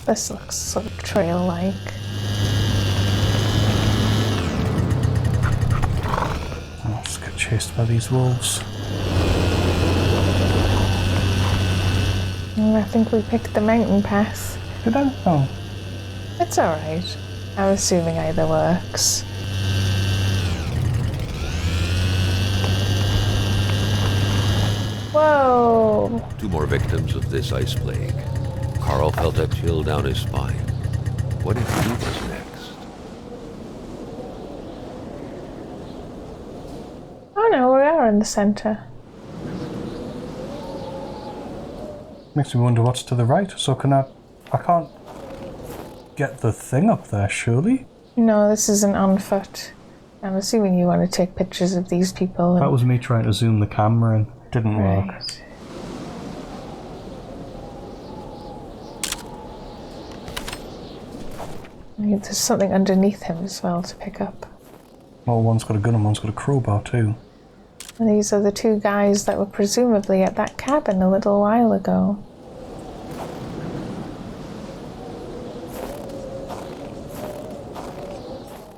This looks sort of trail-like. I'll just get chased by these wolves. I think we picked the mountain path. Did I? Oh. It's alright. I'm assuming either works. Whoa! 2 more victims of this ice plague. Carl felt a chill down his spine. What if he was next? Oh no, we are in the centre. Makes me wonder what's to the right. So I can't get the thing up there, surely? No, this isn't on foot. I'm assuming you want to take pictures of these people. That was me trying to zoom the camera in. Didn't work. Right. There's something underneath him as well to pick up. Well, one's got a gun and one's got a crowbar too. And these are the 2 guys that were presumably at that cabin a little while ago.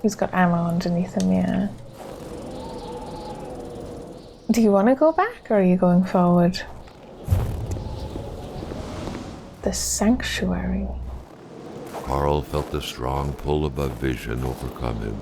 He's got ammo underneath him, yeah. Do you want to go back, or are you going forward? The sanctuary. Carl felt the strong pull above vision overcome him.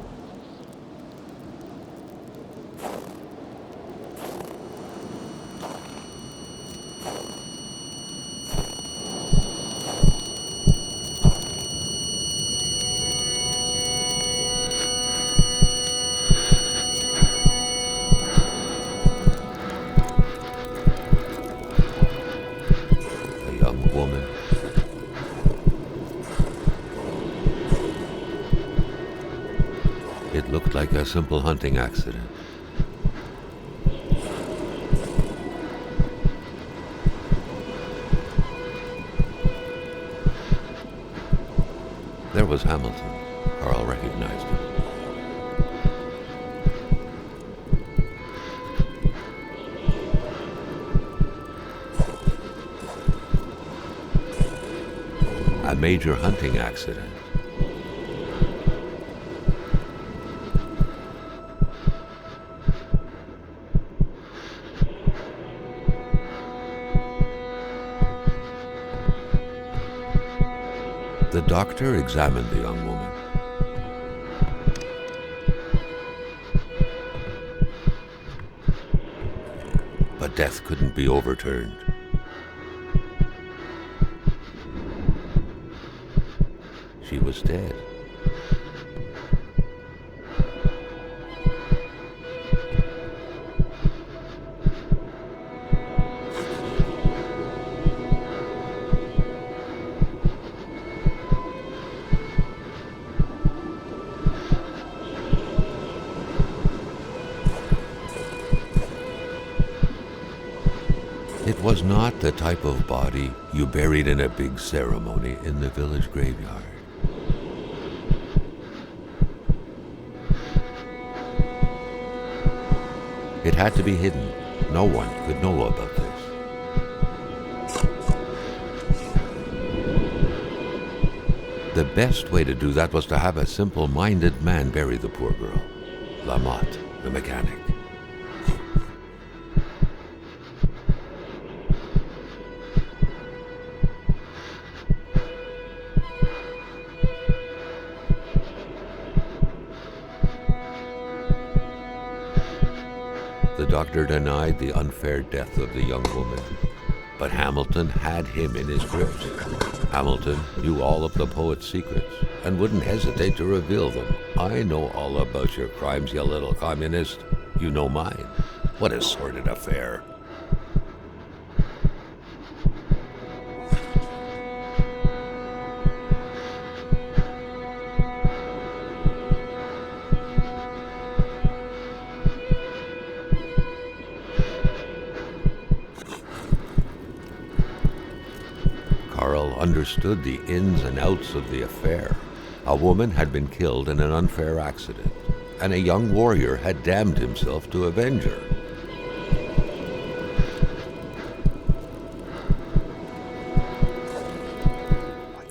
It looked like a simple hunting accident. There was Hamilton. Carl recognized him. A major hunting accident. The doctor examined the young woman. But death couldn't be overturned. She was dead. It was not the type of body you buried in a big ceremony in the village graveyard. It had to be hidden. No one could know about this. The best way to do that was to have a simple-minded man bury the poor girl. Lamotte, the mechanic. The doctor denied the unfair death of the young woman, but Hamilton had him in his grips. Hamilton knew all of the poet's secrets and wouldn't hesitate to reveal them. I know all about your crimes, you little communist. You know mine. What a sordid affair. Carl understood the ins and outs of the affair. A woman had been killed in an unfair accident, and a young warrior had damned himself to avenge her.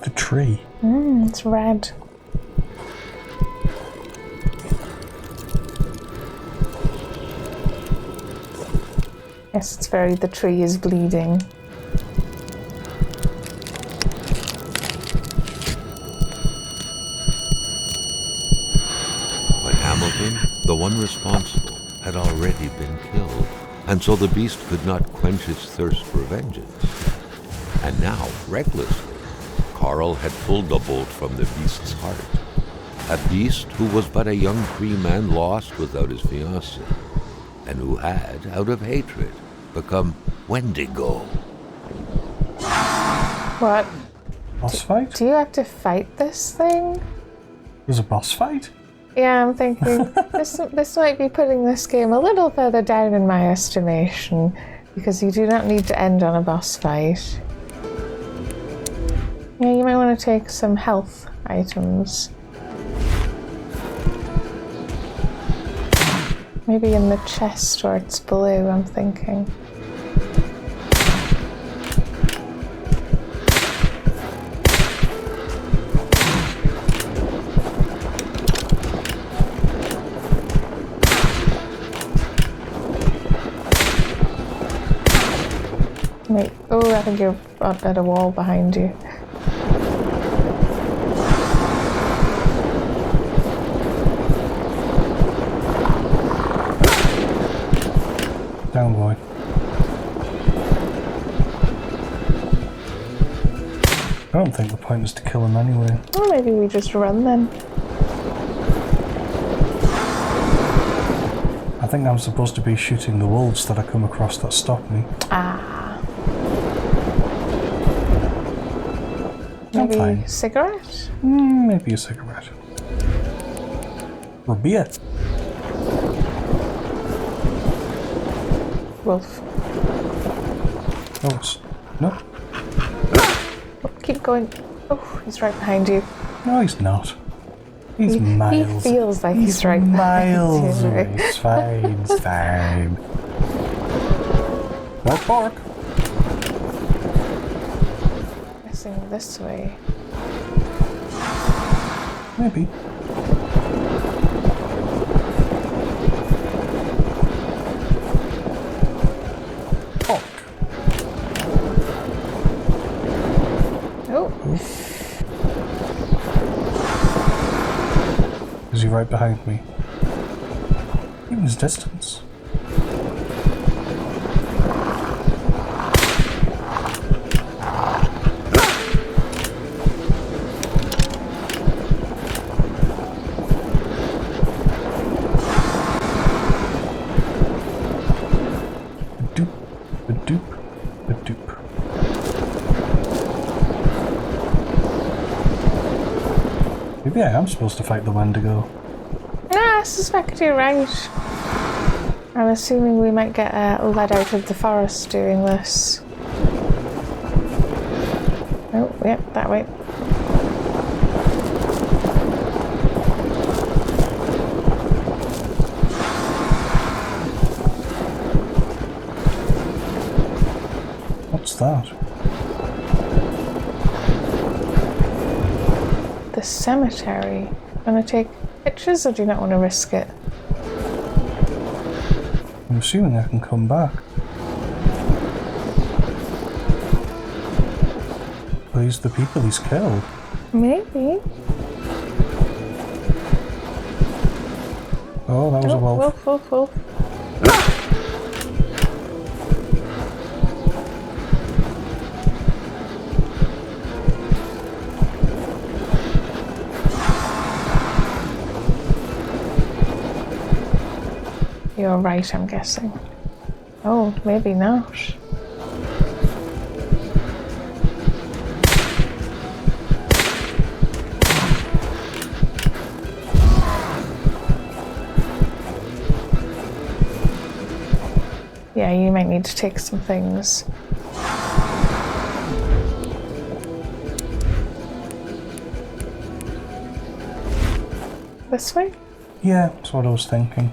The tree. It's red. Yes, it's very, the tree is bleeding. But Hamilton, the one responsible, had already been killed, and so the beast could not quench its thirst for vengeance. And now, recklessly, Carl had pulled the bolt from the beast's heart. A beast who was but a young free man lost without his fiancée, and who had, out of hatred, become Wendigo. What? Boss fight? Do you have to fight this thing? There's a boss fight? Yeah, I'm thinking this might be putting this game a little further down in my estimation, because you do not need to end on a boss fight. Yeah, you might want to take some health items. Maybe in the chest where it's blue, I'm thinking. Wait, oh, I think you're at a wall behind you. Down, boy. I don't think the point is to kill him anyway. Or maybe we just run then. I think I'm supposed to be shooting the wolves that I come across that stop me. Ah. I'm Maybe fine. cigarette? Maybe a cigarette. Or beer. Wolf. Oh, it's... No. Oh, keep going. Oh, he's right behind you. No, he's not. He's He miles. feels like he's right miles behind you. away. It's fine, it's fine. More pork. Guessing this way. Maybe. Pork. Oh, Is he right behind me? Even his distance. A dupe. Maybe I am supposed to fight the Wendigo. no, I suspect you're right. I'm assuming we might get led out of the forest doing this. Oh, yep, that way. What's that? The cemetery. Want to take pictures or do you not want to risk it? I'm assuming I can come back. Are these the people he's killed? Maybe. Oh, that was a wolf. Wolf, wolf, wolf. You're right, I'm guessing. Oh, maybe not. Yeah, you might need to take some things. This way? Yeah, that's what I was thinking.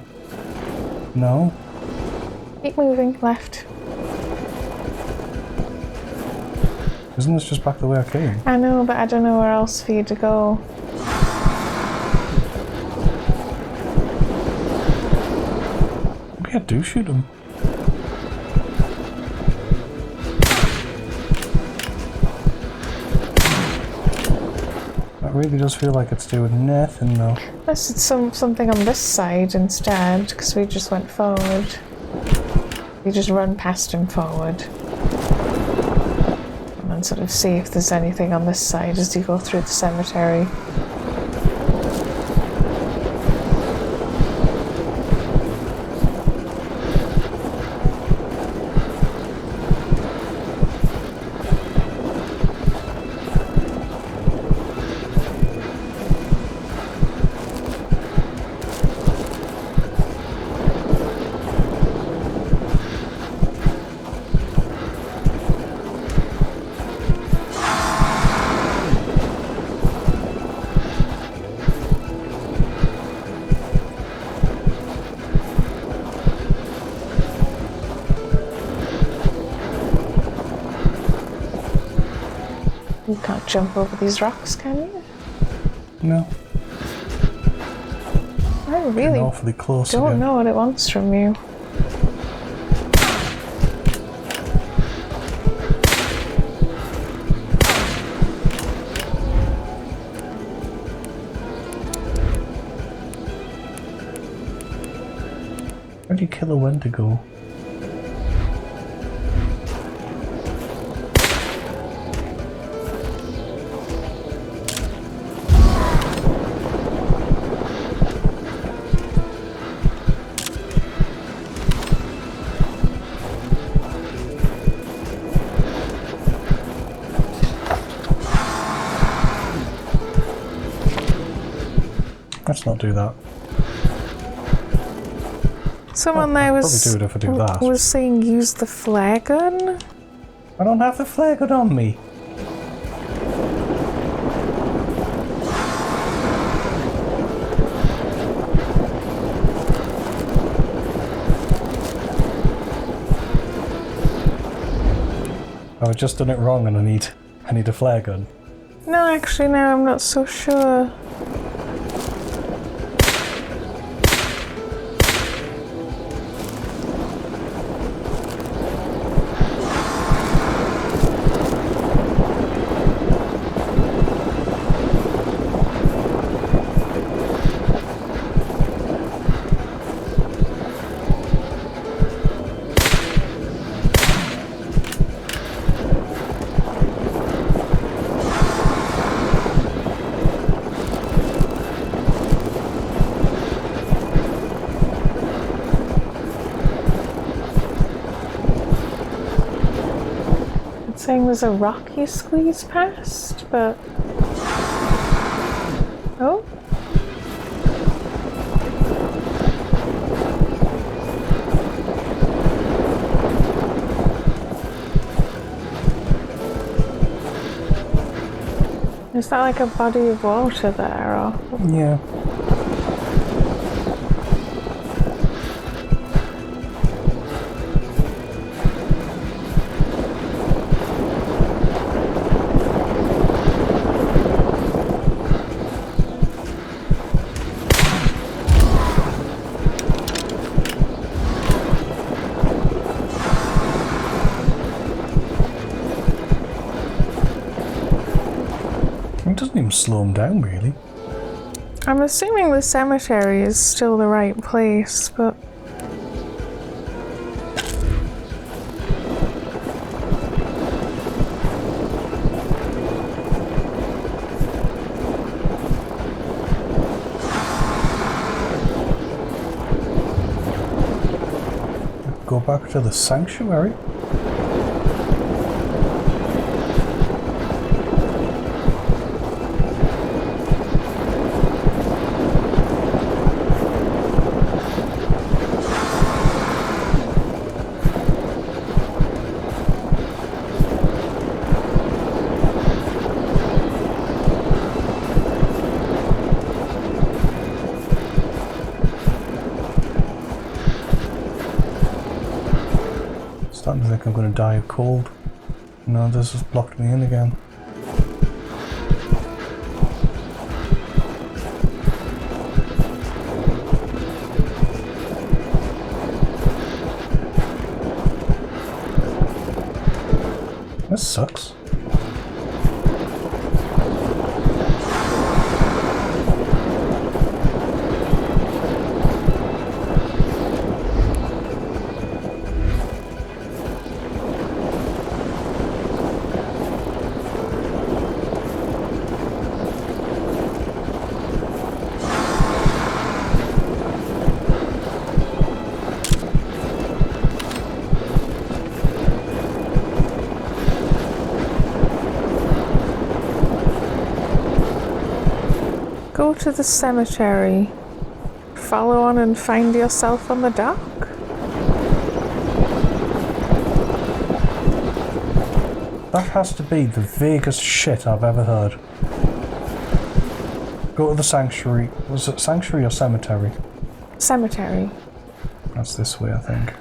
No? Keep moving, left. Isn't this just back the way I came? I know, but I don't know where else for you to go. Yeah, do shoot him. That really does feel like it's doing nothing though. Unless it's something on this side instead, because we just went forward. You just run past him forward. And then sort of see if there's anything on this side as you go through the cemetery. You can't jump over these rocks, can you? No. I really Getting awfully close don't again. know what it wants from you. How do you kill a Wendigo? Let's not do that. Someone there I'd probably do it if I do that. was saying use the flare gun. I don't have the flare gun on me. I've just done it wrong and I need a flare gun. No, actually, no, I'm not so sure. Saying there's a rock you squeeze past, but... Oh? Is that like a body of water there, or...? Yeah. It doesn't even slow him down, really. I'm assuming the cemetery is still the right place, but... Go back to the sanctuary. Starting to think I'm going to die of cold. No, this has blocked me in again. This sucks. Go to the cemetery. Follow on and find yourself on the dock. That has to be the vaguest shit I've ever heard. Go to the sanctuary. Was it sanctuary or cemetery? Cemetery. That's this way, I think.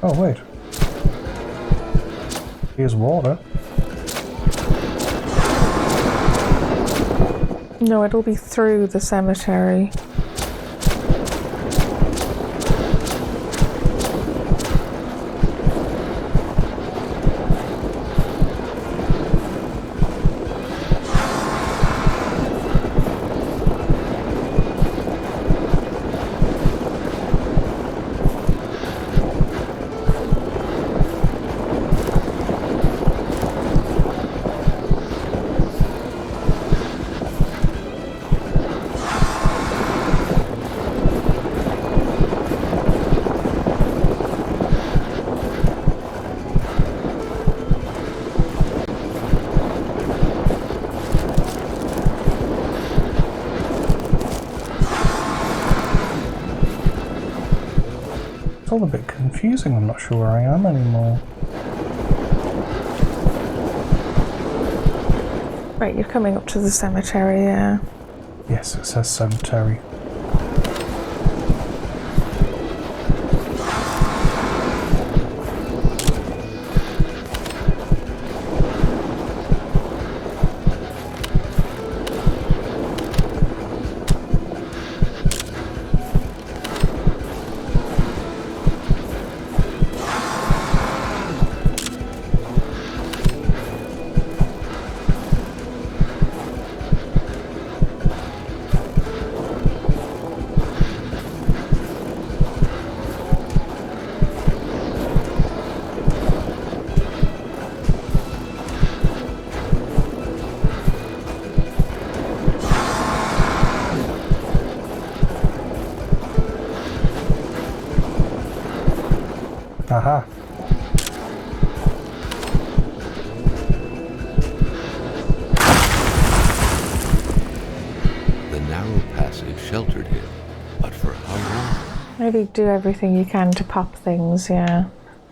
Oh, wait. Here's water. No, it'll be through the cemetery. It's all a bit confusing. I'm not sure where I am anymore. Right, you're coming up to the cemetery, yeah. Yes, it says cemetery. Aha. The narrow passage sheltered him, but for how long? Maybe do everything you can to pop things, yeah.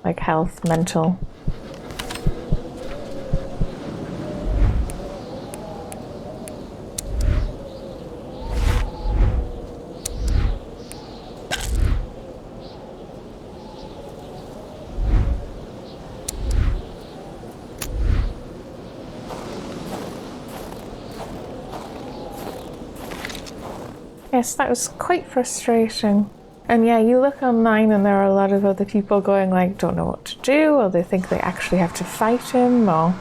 Like health, mental. Yes, that was quite frustrating. And yeah, you look online and there are a lot of other people going like, don't know what to do, or they think they actually have to fight him, or...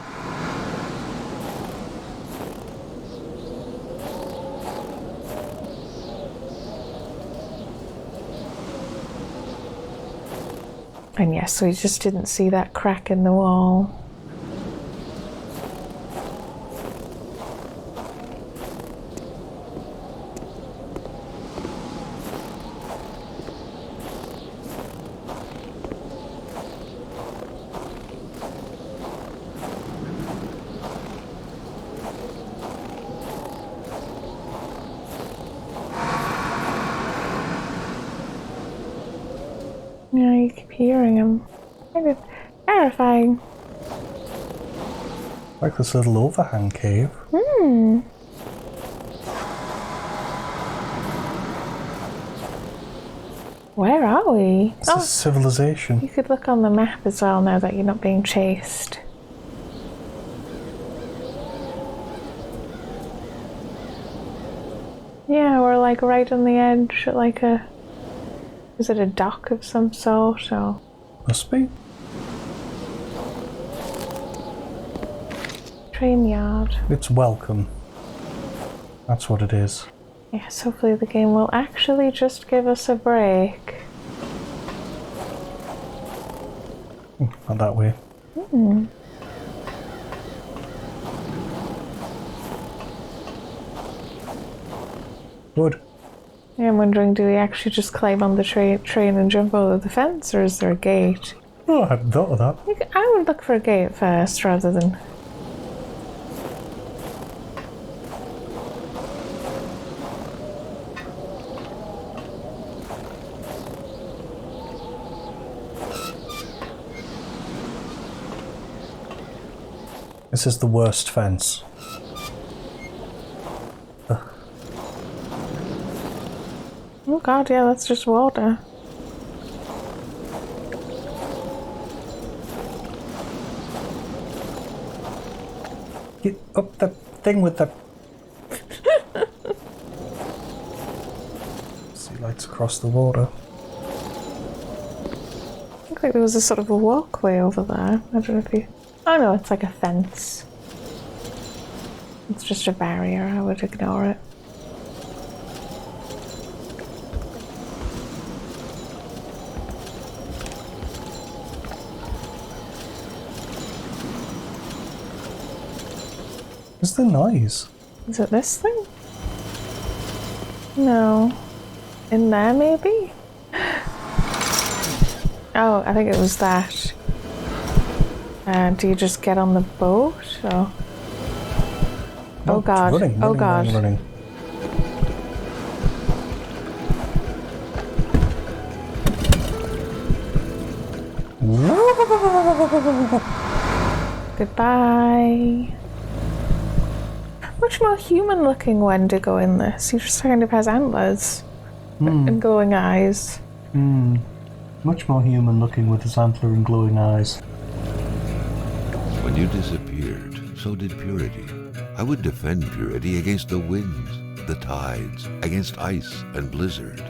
And yes, we just didn't see that crack in the wall. Yeah, you keep hearing him. I terrifying. Like this little overhang cave. Where are we? It's a civilization. You could look on the map as well now that you're not being chased. Yeah, we're like right on the edge, like a... Is it a dock of some sort, or... Must be. Train yard. It's welcome. That's what it is. Yes, hopefully the game will actually just give us a break. Not that way. Good. Yeah, I'm wondering, do we actually just climb on the train and jump over the fence, or is there a gate? Oh, I hadn't thought of that. I would look for a gate first, rather than... This is the worst fence. Oh god, yeah, that's just water. Get up the thing with the... See lights across the water. Looked like there was a sort of a walkway over there. I don't know if you... Oh no, it's like a fence. It's just a barrier, I would ignore it. What's the noise? Is it this thing? No. In there, maybe? Oh, I think it was that. Do you just get on the boat, or? No, Oh god, running, oh god. Running. Goodbye. Much more human looking Wendigo in this. He just kind of has antlers and glowing eyes. Much more human looking with his antler and glowing eyes. When you disappeared, so did Purity. I would defend Purity against the winds, the tides, against ice and blizzard.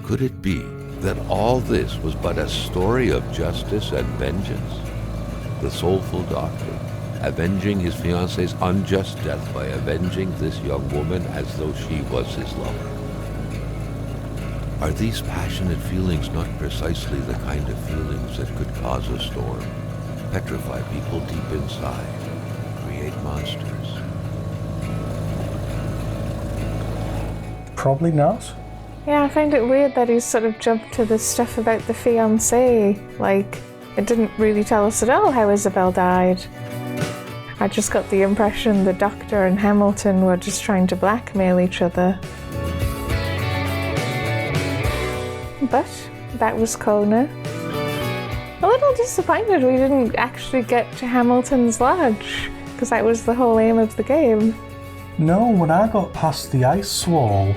Could it be that all this was but a story of justice and vengeance? The soulful doctor, avenging his fiancée's unjust death by avenging this young woman as though she was his lover. Are these passionate feelings not precisely the kind of feelings that could cause a storm, petrify people deep inside, create monsters? Probably not. Yeah, I find it weird that he's sort of jumped to this stuff about the fiancé. Like, it didn't really tell us at all how Isabel died. I just got the impression the Doctor and Hamilton were just trying to blackmail each other. But that was Kona. A little disappointed we didn't actually get to Hamilton's lodge, because that was the whole aim of the game. No, when I got past the ice wall,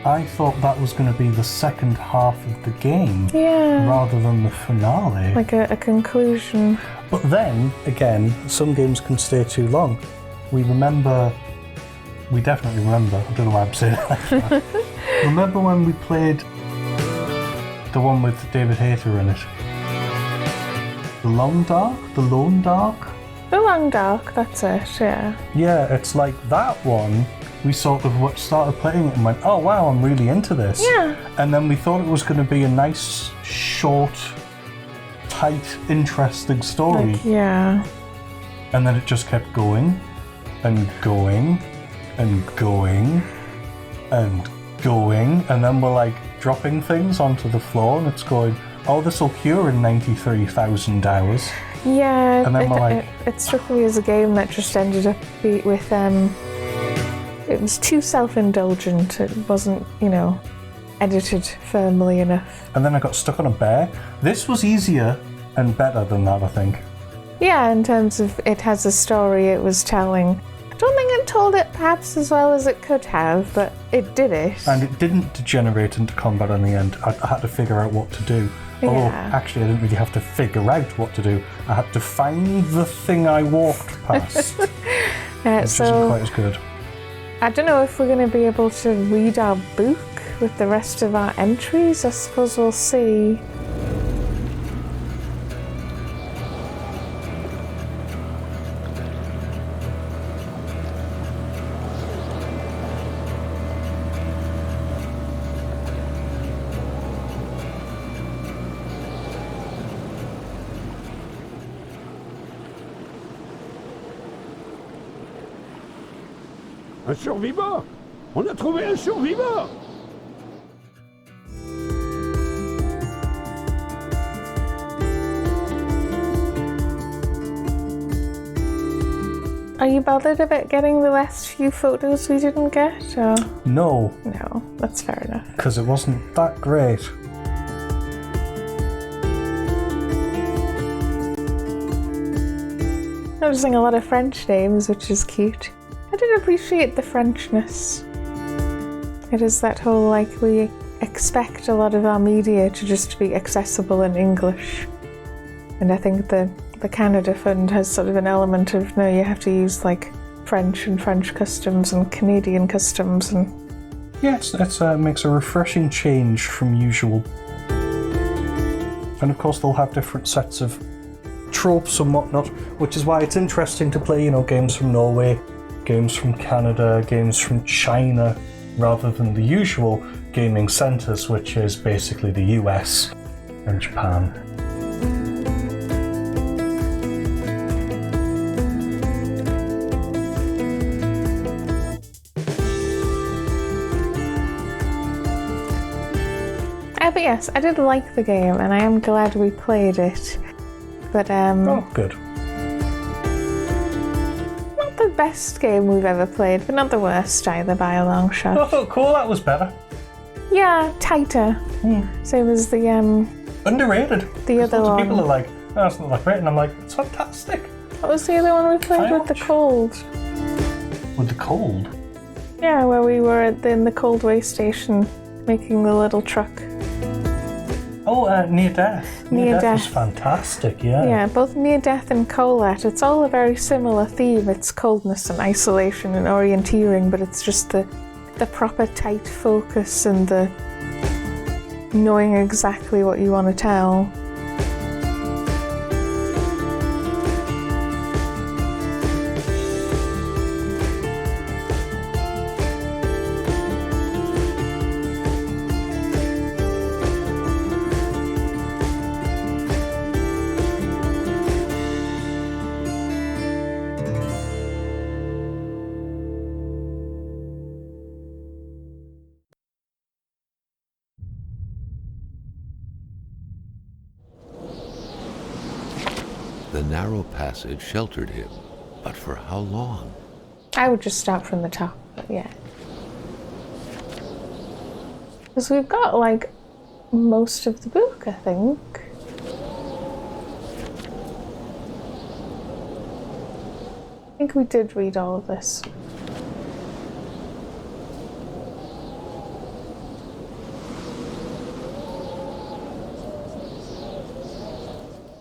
I thought that was going to be the second half of the game, rather than the finale. Like a conclusion. But then, again, some games can stay too long. We definitely remember, I don't know why I'm saying it like that. Remember when we played the one with David Hayter in it? The Long Dark? The Lone Dark? The Long Dark, that's it, yeah. Yeah, it's like that one. We sort of started playing it and went, oh wow, I'm really into this. Yeah. And then we thought it was going to be a nice, short, tight, interesting story. Like, yeah. And then it just kept going, and going, and going, and going. And then we're like dropping things onto the floor and it's going, oh, this will cure in 93,000 hours. Yeah, And then we're like... it struck me as a game that just ended up with... it was too self-indulgent. It wasn't, edited firmly enough. And then I got stuck on a bear. This was easier and better than that, I think. Yeah, in terms of it has a story it was telling. I don't think it told it perhaps as well as it could have, but it did it. And it didn't degenerate into combat in the end. I had to figure out what to do. Although, actually, I didn't really have to figure out what to do. I had to find the thing I walked past, which isn't quite as good. I don't know if we're going to be able to read our book with the rest of our entries. I suppose we'll see. Un survivant! On a trouvé un survivant! Are you bothered about getting the last few photos we didn't get? Or? No. No, that's fair enough. Because it wasn't that great. Noticing a lot of French names, which is cute. I did appreciate the Frenchness. It is that whole, like, we expect a lot of our media to just be accessible in English. And I think the Canada Fund has sort of an element of, no, you have to use, like, French and French customs and Canadian customs and... Yeah, it makes a refreshing change from usual. And of course they'll have different sets of tropes and whatnot, which is why it's interesting to play, games from Norway, games from Canada, games from China, rather than the usual gaming centres, which is basically the US and Japan. But yes, I did like the game and I am glad we played it. But Oh, good. Not the best game we've ever played, but not the worst either by a long shot. I thought cool, that was better. Yeah, tighter. Same as the Underrated. the other Lots of one. people are like, oh, that's not that great, and I'm like, it's fantastic. What was the other one we played with the Firewatch? cold? With the cold. Yeah, where we were in the cold way station making the little truck. Oh, Near Death. Near Death was Death. fantastic, yeah. Yeah, both Near Death and Colette, it's all a very similar theme. It's coldness and isolation and orienteering, but it's just the proper tight focus and the knowing exactly what you want to tell. The narrow passage sheltered him, but for how long? I would just start from the top, but yeah. Because we've got, like, most of the book, I think. I think we did read all of this.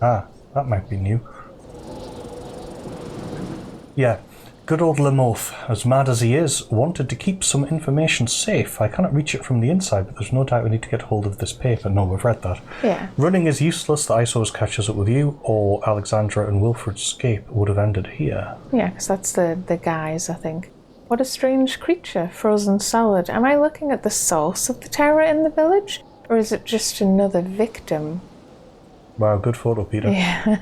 Ah, that might be new. Yeah, good old Lemorph, as mad as he is, wanted to keep some information safe. I cannot reach it from the inside, but there's no doubt we need to get hold of this paper. No, we've read that. Yeah. Running is useless, the ISOs catches up with you, or Alexandra and Wilfred's escape would have ended here. Yeah, because that's the guys, I think. What a strange creature, frozen solid. Am I looking at the source of the terror in the village? Or is it just another victim? Wow, good photo, Peter. Yeah.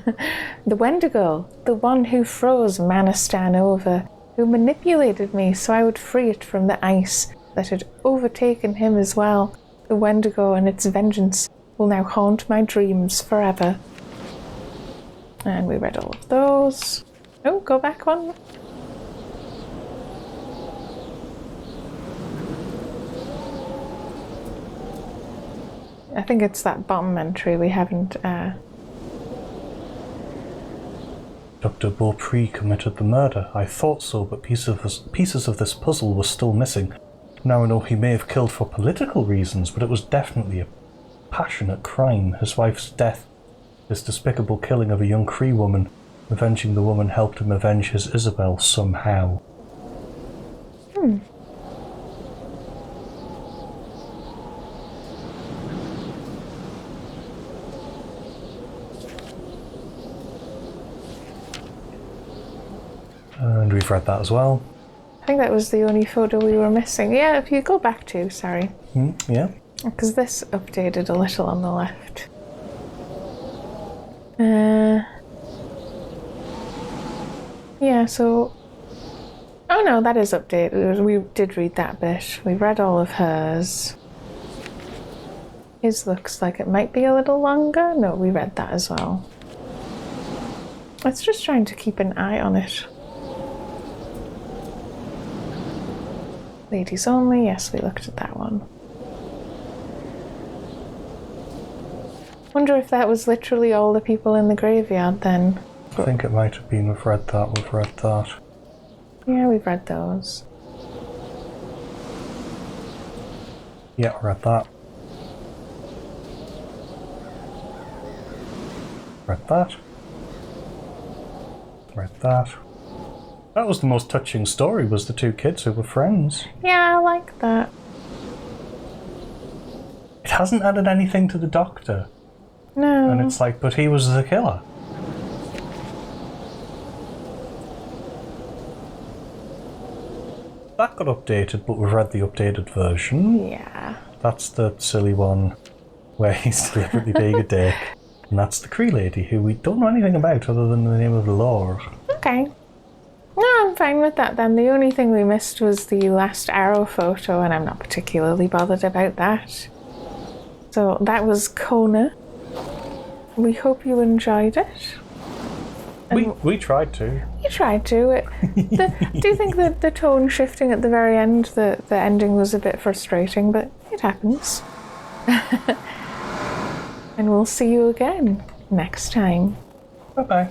The Wendigo, the one who froze Manistan over, who manipulated me so I would free it from the ice that had overtaken him as well. The Wendigo and its vengeance will now haunt my dreams forever. And we read all of those. Oh, go back one. I think it's that bottom entry we haven't... Dr. Beaupre committed the murder. I thought so, but pieces of this puzzle were still missing. Now I know he may have killed for political reasons, but it was definitely a passionate crime. His wife's death, his despicable killing of a young Cree woman, avenging the woman helped him avenge his Isabel somehow. And we've read that as well. I think that was the only photo we were missing. Yeah, if you go back to, sorry. Yeah. Because this updated a little on the left. Yeah, so... Oh no, that is updated. We did read that bit. We read all of hers. His looks like it might be a little longer. No, we read that as well. It's just trying to keep an eye on it. Ladies only, yes, we looked at that one. Wonder if that was literally all the people in the graveyard then. I think it might have been. We've read that. Yeah, we've read those. Yeah, read that. Read that. Read that. That was the most touching story, was the two kids who were friends. Yeah, I like that. It hasn't added anything to the Doctor. No. And it's like, but he was the killer. That got updated, but we've read the updated version. Yeah. That's the silly one where he's deliberately being a dick. And that's the Cree lady, who we don't know anything about other than the name of the Lord. Okay. No, I'm fine with that then. The only thing we missed was the last arrow photo, and I'm not particularly bothered about that. So that was Kona. We hope you enjoyed it. We tried to. You tried to. Do you think that the tone shifting at the very end, the ending was a bit frustrating, but it happens. And we'll see you again next time. Bye-bye.